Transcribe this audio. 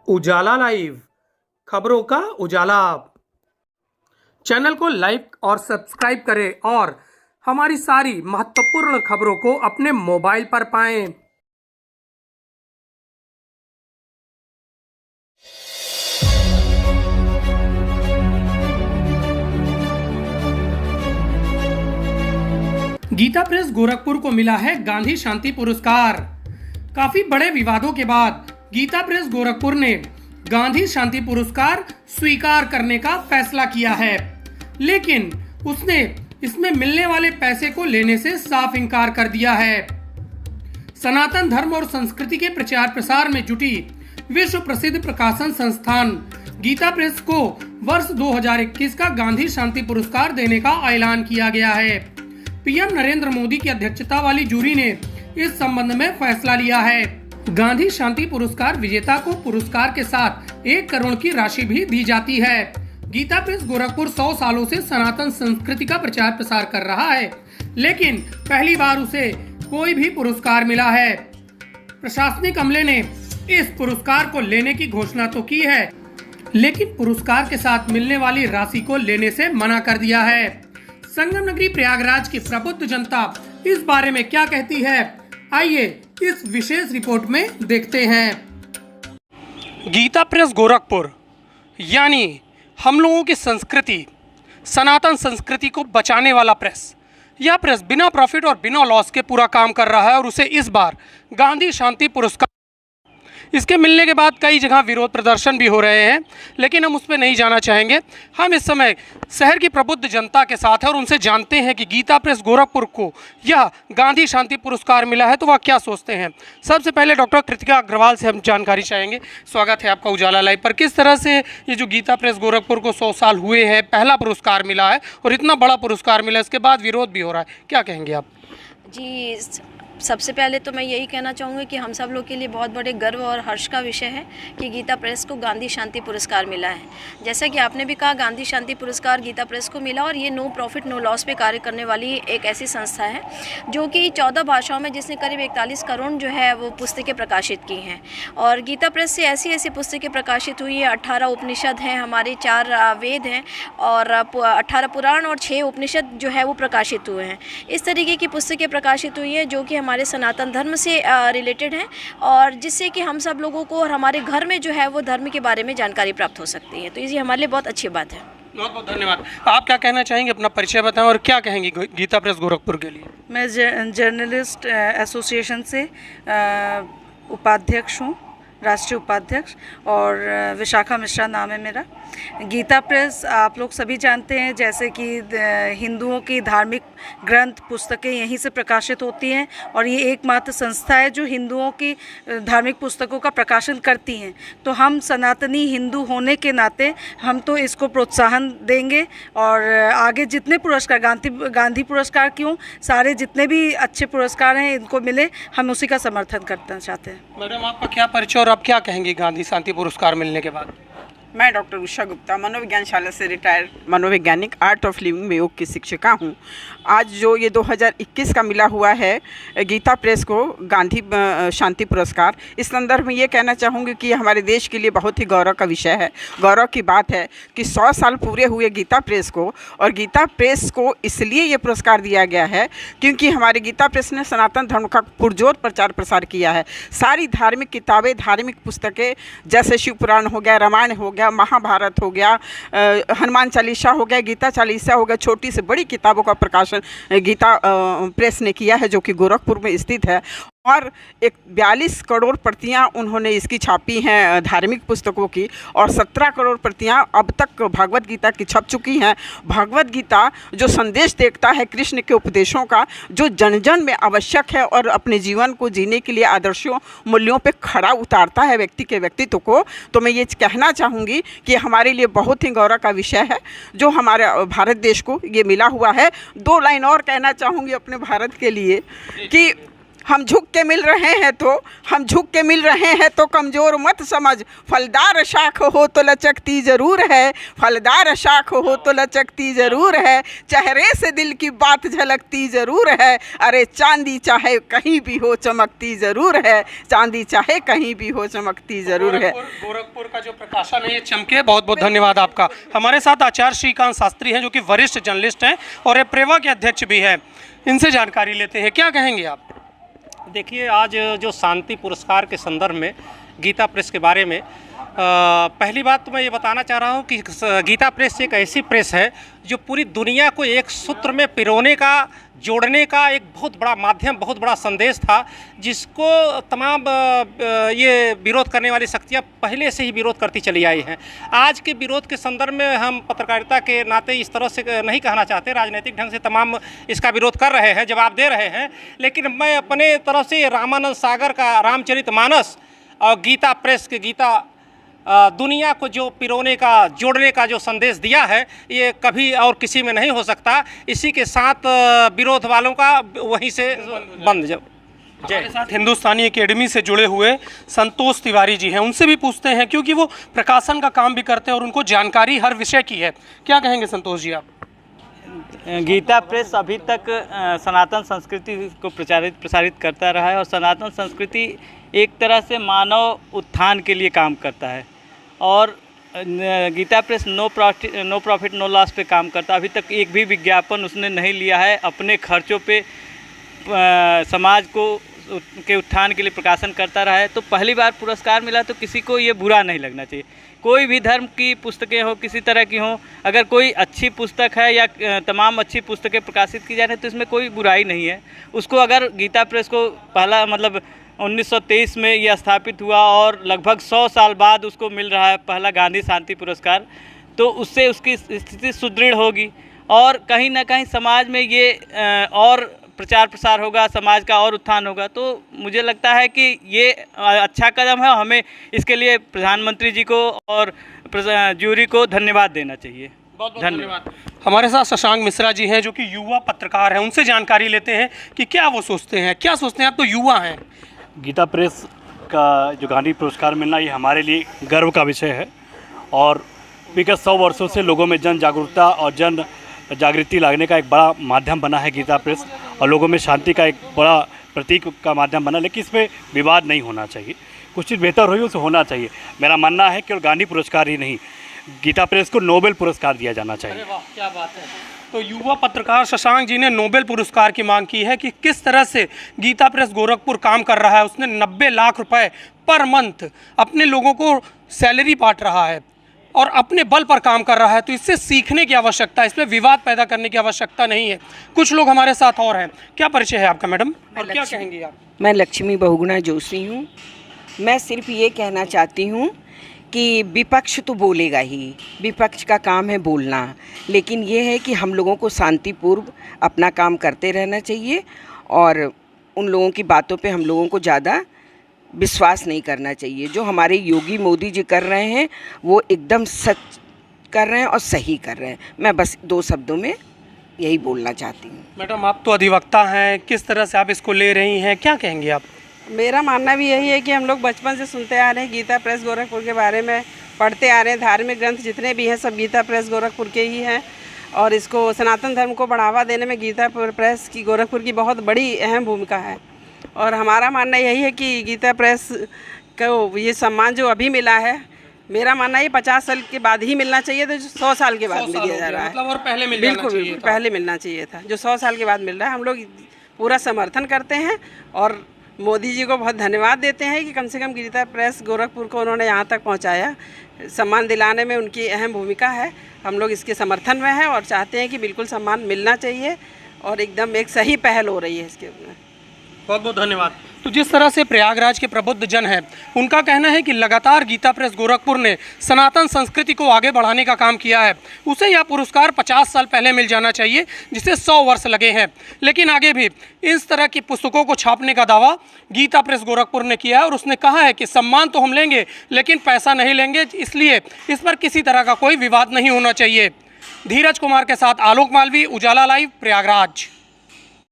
उजाला live, खबरों का उजाला। Channel को लाइक और सब्सक्राइब करें और हमारी सारी महत्वपूर्ण खबरों को अपने मोबाइल पर पाएं। गीता प्रेस गोरखपुर को मिला है गांधी शांति पुरस्कार। काफी बड़े विवादों के बाद गीता प्रेस गोरखपुर ने गांधी शांति पुरस्कार स्वीकार करने का फैसला किया है, लेकिन उसने इसमें मिलने वाले पैसे को लेने से साफ इनकार कर दिया है। सनातन धर्म और संस्कृति के प्रचार प्रसार में जुटी विश्व प्रसिद्ध प्रकाशन संस्थान गीता प्रेस को वर्ष 2021 का गांधी शांति पुरस्कार देने का ऐलान किया गया है। पीएम नरेंद्र मोदी की अध्यक्षता वाली जूरी ने इस संबंध में फैसला लिया है। गांधी शांति पुरस्कार विजेता को पुरस्कार के साथ 1 करोड़ की राशि भी दी जाती है। गीता प्रेस गोरखपुर 100 सालों से सनातन संस्कृति का प्रचार प्रसार कर रहा है, लेकिन पहली बार उसे कोई भी पुरस्कार मिला है। प्रशासनिक अमले ने इस पुरस्कार को लेने की घोषणा तो की है, लेकिन पुरस्कार के साथ मिलने वाली राशि को लेने से मना कर दिया है। संगम नगरी प्रयागराज की प्रबुद्ध जनता इस बारे में क्या कहती है, आइए इस विशेष रिपोर्ट में देखते हैं। गीता प्रेस गोरखपुर यानी हम लोगों की संस्कृति, सनातन संस्कृति को बचाने वाला प्रेस। यह प्रेस बिना प्रॉफिट और बिना लॉस के पूरा काम कर रहा है और उसे इस बार गांधी शांति पुरस्कार, इसके मिलने के बाद कई जगह विरोध प्रदर्शन भी हो रहे हैं, लेकिन हम उस पर नहीं जाना चाहेंगे। हम इस समय शहर की प्रबुद्ध जनता के साथ हैं और उनसे जानते हैं कि गीता प्रेस गोरखपुर को यह गांधी शांति पुरस्कार मिला है तो वह क्या सोचते हैं। सबसे पहले डॉक्टर कृतिका अग्रवाल से हम जानकारी चाहेंगे। स्वागत है आपका उजाला लाइव पर। किस तरह से ये जो गीता प्रेस गोरखपुर को 100 साल हुए हैं, पहला पुरस्कार मिला है और इतना बड़ा पुरस्कार मिला है, इसके बाद विरोध भी हो रहा है, क्या कहेंगे आप? जी, सबसे पहले तो मैं यही कहना चाहूँगी कि हम सब लोग के लिए बहुत बड़े गर्व और हर्ष का विषय है कि गीता प्रेस को गांधी शांति पुरस्कार मिला है। जैसा कि आपने भी कहा, गांधी शांति पुरस्कार गीता प्रेस को मिला और ये नो प्रॉफिट नो लॉस पे कार्य करने वाली एक ऐसी संस्था है जो कि 14 भाषाओं में, जिसने करीब 41 करोड़ जो है वो पुस्तकें प्रकाशित की हैं। और गीता प्रेस से ऐसी ऐसी पुस्तकें प्रकाशित हुई हैं। 18 उपनिषद हैं, हमारे 4 वेद हैं और 18 पुराण और 6 उपनिषद जो है वो प्रकाशित हुए हैं। इस तरीके की पुस्तकें प्रकाशित हुई हैं जो कि हमारे सनातन धर्म से रिलेटेड हैं और जिससे कि हम सब लोगों को और हमारे घर में जो है वो धर्म के बारे में जानकारी प्राप्त हो सकती है। तो ये हमारे लिए बहुत अच्छी बात है। बहुत बहुत धन्यवाद। आप क्या कहना चाहेंगे, अपना परिचय बताएं और क्या कहेंगी गीता प्रेस गोरखपुर के लिए? मैं जर्नलिस्ट एसोसिएशन से उपाध्यक्ष हूँ, राष्ट्रीय उपाध्यक्ष, और विशाखा मिश्रा नाम है मेरा। गीता प्रेस आप लोग सभी जानते हैं, जैसे कि हिंदुओं की धार्मिक ग्रंथ पुस्तकें यहीं से प्रकाशित होती हैं और ये एकमात्र संस्था है जो हिंदुओं की धार्मिक पुस्तकों का प्रकाशन करती हैं। तो हम सनातनी हिंदू होने के नाते हम तो इसको प्रोत्साहन देंगे और आगे जितने पुरस्कार, गांधी पुरस्कार क्यों, सारे जितने भी अच्छे पुरस्कार हैं इनको मिले, हम उसी का समर्थन करना चाहते हैं। मैडम, आपका क्या परिचय और आप क्या कहेंगी गांधी शांति पुरस्कार मिलने के बाद? मैं डॉक्टर उषा गुप्ता, मनोविज्ञान शाला से रिटायर्ड मनोवैज्ञानिक, आर्ट ऑफ लिविंग में योग की शिक्षिका हूँ। आज जो ये 2021 का मिला हुआ है गीता प्रेस को गांधी शांति पुरस्कार, इस संदर्भ में ये कहना चाहूँगी कि हमारे देश के लिए बहुत ही गौरव का विषय है, गौरव की बात है कि 100 साल पूरे हुए गीता प्रेस को, और गीता प्रेस को इसलिए ये पुरस्कार दिया गया है क्योंकि हमारे गीता प्रेस ने सनातन धर्म का पुरजोर प्रचार प्रसार किया है। सारी धार्मिक किताबें, धार्मिक पुस्तकें, जैसे शिव पुराण हो गया, रामायण हो गया, महाभारत हो गया, हनुमान चालीसा हो गया, गीता चालीसा हो गया, छोटी से बड़ी किताबों का प्रकाशन गीता प्रेस ने किया है जो कि गोरखपुर में स्थित है। और 42 करोड़ प्रतियां उन्होंने इसकी छापी हैं धार्मिक पुस्तकों की, और 17 करोड़ प्रतियां अब तक भगवत गीता की छप चुकी हैं। भगवत गीता जो संदेश देता है कृष्ण के उपदेशों का, जो जन जन में आवश्यक है और अपने जीवन को जीने के लिए आदर्शों मूल्यों पे खड़ा उतारता है व्यक्ति के व्यक्तित्व को। तो मैं ये कहना चाहूँगी कि हमारे लिए बहुत ही गौरव का विषय है जो हमारे भारत देश को ये मिला हुआ है। 2 लाइन और कहना चाहूँगी अपने भारत के लिए कि हम झुक के मिल रहे हैं तो कमज़ोर मत समझ, फलदार शाख हो तो लचकती ज़रूर है, फलदार शाख हो तो लचकती ज़रूर है, चेहरे से दिल की बात झलकती ज़रूर है, अरे चांदी चाहे कहीं भी हो चमकती ज़रूर है, चांदी चाहे कहीं भी हो चमकती ज़रूर है। गोरखपुर का जो प्रकाशन है ये चमके। बहुत बहुत धन्यवाद आपका। हमारे साथ आचार्य श्रीकांत शास्त्री हैं जो कि वरिष्ठ जर्नलिस्ट हैं और प्रेवा के अध्यक्ष भी हैं। इनसे जानकारी लेते हैं, क्या कहेंगे आप? देखिए, आज जो शांति पुरस्कार के संदर्भ में गीता प्रेस के बारे में पहली बात तो मैं ये बताना चाह रहा हूँ कि गीता प्रेस एक ऐसी प्रेस है जो पूरी दुनिया को एक सूत्र में पिरोने का, जोड़ने का एक बहुत बड़ा माध्यम, बहुत बड़ा संदेश था, जिसको तमाम ये विरोध करने वाली शक्तियाँ पहले से ही विरोध करती चली आई हैं। आज के विरोध के संदर्भ में हम पत्रकारिता के नाते इस तरह से नहीं कहना चाहते, राजनीतिक ढंग से तमाम इसका विरोध कर रहे हैं, जवाब दे रहे हैं, लेकिन मैं अपने तरफ से रामानंद सागर का रामचरितमानस और गीता प्रेस के गीता दुनिया को जो पिरोने का, जोड़ने का जो संदेश दिया है, ये कभी और किसी में नहीं हो सकता। इसी के साथ विरोध वालों का वहीं से बंद। हमारे साथ हिंदुस्तानी एकेडमी से जुड़े हुए संतोष तिवारी जी हैं, उनसे भी पूछते हैं क्योंकि वो प्रकाशन का काम भी करते हैं और उनको जानकारी हर विषय की है। क्या कहेंगे संतोष जी आप? गीता प्रेस अभी तक सनातन संस्कृति को प्रसारित करता रहा है और सनातन संस्कृति एक तरह से मानव उत्थान के लिए काम करता है और Gita Press no profit no loss पे काम करता है। अभी तक एक भी विज्ञापन उसने नहीं लिया है, अपने खर्चों पे समाज को के उत्थान के लिए प्रकाशन करता रहा है। तो पहली बार पुरस्कार मिला तो किसी को ये बुरा नहीं लगना चाहिए। कोई भी धर्म की पुस्तकें हो, किसी तरह की हो, अगर कोई अच्छी पुस्तक है या तमाम अच्छी पुस्तकें प्रकाशित की जा रही हैं तो इसमें कोई बुराई नहीं है। उसको अगर गीता प्रेस को पहला 1923 में यह स्थापित हुआ और लगभग 100 साल बाद उसको मिल रहा है पहला गांधी शांति पुरस्कार, तो उससे उसकी स्थिति सुदृढ़ होगी और कहीं ना कहीं समाज में ये और प्रचार प्रसार होगा, समाज का और उत्थान होगा। तो मुझे लगता है कि ये अच्छा कदम है। हमें इसके लिए प्रधानमंत्री जी को और जूरी को धन्यवाद देना चाहिए। बहुत धन्यवाद। हमारे साथ शशांक मिश्रा जी हैं जो कि युवा पत्रकार हैं, उनसे जानकारी लेते हैं कि क्या वो सोचते हैं। क्या सोचते हैं आप? तो युवा हैं। गीता प्रेस का जो गांधी पुरस्कार मिलना ये हमारे लिए गर्व का विषय है और विगत 100 वर्षों से लोगों में जन जागरूकता और जन जागृति लाने का एक बड़ा माध्यम बना है गीता प्रेस और लोगों में शांति का एक बड़ा प्रतीक का माध्यम बना। लेकिन इसमें विवाद नहीं होना चाहिए, कुछ चीज़ बेहतर हुई उसे होना चाहिए। मेरा मानना है केवल गांधी पुरस्कार ही नहीं, गीता प्रेस को नोबेल पुरस्कार दिया जाना चाहिए। अरे वाह, क्या बात है। तो युवा पत्रकार शशांक जी ने नोबेल पुरस्कार की मांग की है कि किस तरह से गीता प्रेस गोरखपुर काम कर रहा है। उसने 90 लाख रुपए पर मंथ अपने लोगों को सैलरी बांट रहा है और अपने बल पर काम कर रहा है। तो इससे सीखने की आवश्यकता है, इसमें विवाद पैदा करने की आवश्यकता नहीं है। कुछ लोग हमारे साथ और हैं। क्या परिचय है आपका मैडम और क्या कहेंगी आप? मैं लक्ष्मी बहुगुणा जोशी हूँ। मैं सिर्फ ये कहना चाहती हूँ कि विपक्ष तो बोलेगा ही, विपक्ष का काम है बोलना, लेकिन ये है कि हम लोगों को शांतिपूर्व अपना काम करते रहना चाहिए और उन लोगों की बातों पे हम लोगों को ज़्यादा विश्वास नहीं करना चाहिए। जो हमारे योगी मोदी जी कर रहे हैं वो एकदम सच कर रहे हैं और सही कर रहे हैं। मैं बस 2 शब्दों में यही बोलना चाहती हूँ। मैडम, आप तो अधिवक्ता हैं, किस तरह से आप इसको ले रही हैं, क्या कहेंगे आप? मेरा मानना भी यही है कि हम लोग बचपन से सुनते आ रहे हैं, गीता प्रेस गोरखपुर के बारे में पढ़ते आ रहे हैं। धार्मिक ग्रंथ जितने भी हैं सब गीता प्रेस गोरखपुर के ही हैं और इसको सनातन धर्म को बढ़ावा देने में गीता प्रेस की गोरखपुर की बहुत बड़ी अहम भूमिका है। और हमारा मानना यही है कि गीता प्रेस को ये सम्मान जो अभी मिला है, मेरा मानना ये 50 साल के बाद ही मिलना चाहिए था, जो 100 साल के बाद मिल जा रहा है। मतलब और पहले मिल बिल्कुल पहले मिलना चाहिए था, जो 100 साल के बाद मिल रहा है। हम लोग पूरा समर्थन करते हैं और मोदी जी को बहुत धन्यवाद देते हैं कि कम से कम गीता प्रेस गोरखपुर को उन्होंने यहाँ तक पहुँचाया। सम्मान दिलाने में उनकी अहम भूमिका है। हम लोग इसके समर्थन में हैं और चाहते हैं कि बिल्कुल सम्मान मिलना चाहिए और एकदम एक सही पहल हो रही है इसके ऊपर। बहुत बहुत धन्यवाद। तो जिस तरह से प्रयागराज के प्रबुद्ध जन हैं, उनका कहना है कि लगातार गीता प्रेस गोरखपुर ने सनातन संस्कृति को आगे बढ़ाने का काम किया है। उसे यह पुरस्कार 50 साल पहले मिल जाना चाहिए, जिसे 100 वर्ष लगे हैं। लेकिन आगे भी इस तरह की पुस्तकों को छापने का दावा गीता प्रेस गोरखपुर ने किया है और उसने कहा है कि सम्मान तो हम लेंगे लेकिन पैसा नहीं लेंगे, इसलिए इस पर किसी तरह का कोई विवाद नहीं होना चाहिए। धीरज कुमार के साथ आलोक मालवी, उजाला लाइव, प्रयागराज।